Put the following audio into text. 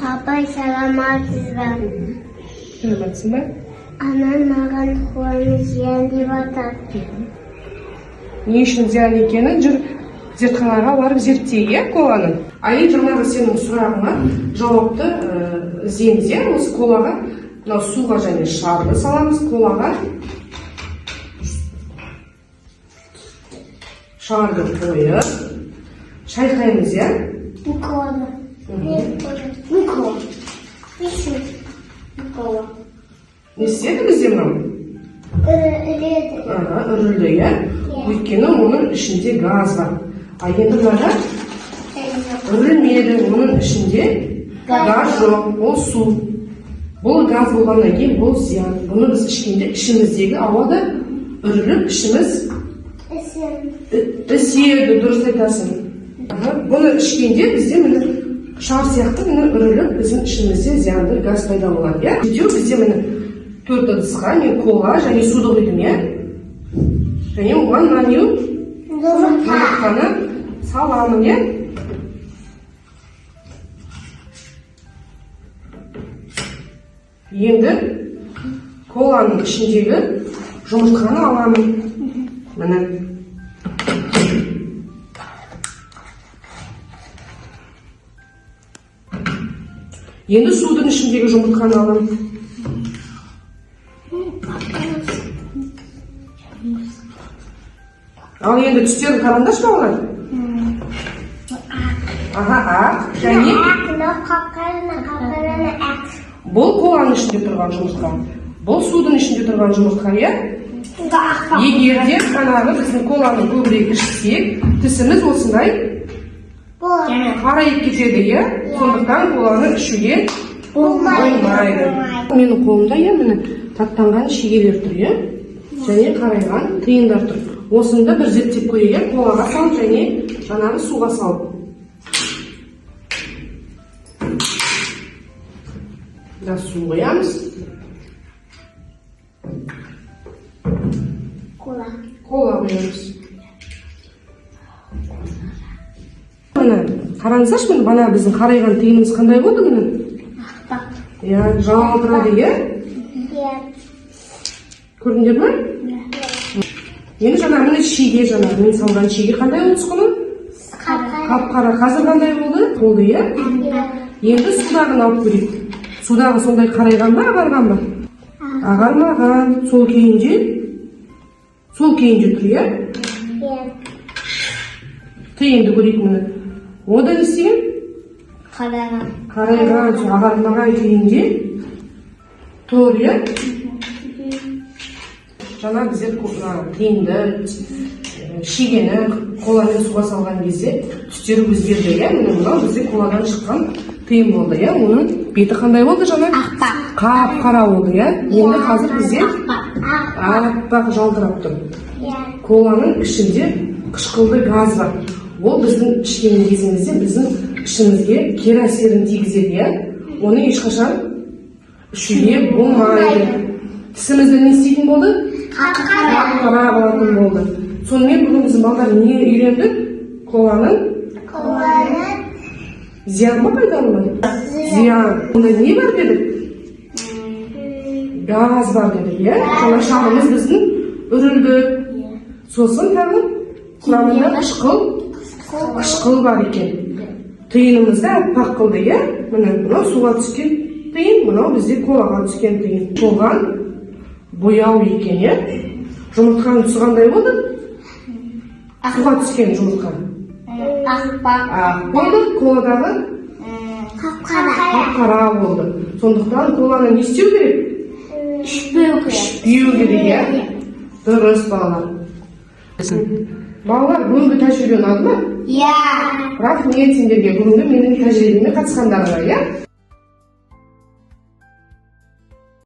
Papa саламатсыз ба? Саламатсың ба? Анам маған қоланы зиян деп атады. Не үшін зиян екенін жүр зертханаға барып зерттейге коланың. Ай жаңағы сенің сұрағыңа жауапты іздейміз. Осы колаға суға және шарды саламыз. Колаға шарды қойып шайқаймыз. Никола. Не істеді бізде мынау? Үрілді, өйткені оның ішінде газ бар. Енді мынада үрілмеді, оның ішінде газ жоқ, ол су. Бұл газ болғаннан кейін бұл зиян. Бұны біз ішкенде ішіміздегі ауада үріліп ішіміз іседі, дұрыс айтасың. Бұны ішкенде бізде міне шар сияқты үріліп біздің ішімізде зиянды газ пайда болады. Бізде міне 4 ыдысқа мен кола және суды құйдым. Және оған жұмыртқаны саламын. Енді коланың ішіндегі жұмыртқаны аламын. Міне. Енді судың ішіндегі жұмыртқаны аламын. Ал енді түстерін қараңдаршы балалар. Ақ, және бұл коланың ішінде тұрған жұмыртқа. Бұл судың ішінде тұрған жұмыртқа. Егер де қанағы біздің коланың көбірек ішсек, тісіміз осындай қарайып кетеді. Сондықтан коланы ішуге болмайды. Менің қолымда міне таттанған шегелер тұр, және қарайған тиындар тұр. Осында бір зерттеп көрейік, колаға салып және жаңағы суға салып. Да, су қоямыз. Кола қоямыз. Мына қараңыздаршы, мына біздің қарайған тиынымыз қандай болды міне? Жалтырады, көрдіңдер ме? Енді жаңағы міне шеге, жаңағы мен салған шеге қандай болды сұқылы? Қап-қара. Қазір қандай болды? Енді судағын алып көрейік. Судағы сондай қарайған ба, ағарған ба? Ағармаған. Сол кейінже тұр, тиынды көрейік міне. Ода не істеген? Қарайған, ағармаған кейінже тұр, жаңа бізде тиынды, шегені коламен суға салған кезде түстері өзгерді. Мынау бізде коладан шыққан тиын болды. Оның беті қандай болды жаңа? Қап-қара болды. Енді қазір бізде аппақ жалтырап тұр. Коланың ішінде қышқылды газ бар. Ол біздің ішкен кезімізде біздің ішімізге кері әсерін тигізеді. Оны ешқашан ішуге болмайды. Тісімізді не істейтін болды? Қап-қара болатын болды. Сонымен бүгін біздің балдар не үйренді? Коланың зиян ба, пайдалы ма? Зиян. Онда не бар дедік? Газ бар дедік. Жаңа шамымыз біздің үрілді. Сосын тағы құрамында қышқыл бар екен. Тиынымызды аппақ қылды. Мынау суға түскен тиын, мынау бізде колаға түскен тиын. Соған бояу екен. Жұмыртқаның түсі қандай болды? Суға түскен жұмыртқа. Ақ болды, коладағы қап-қара болды. Сондықтан коланы не істеу керек? Ішпеу керек. Дұрыс, балалар. Балалар, бүгінгі тәжірибе ұнады ма? Рахмет сендерге бүгінгі менің тәжірибеме қатысқандарыңа.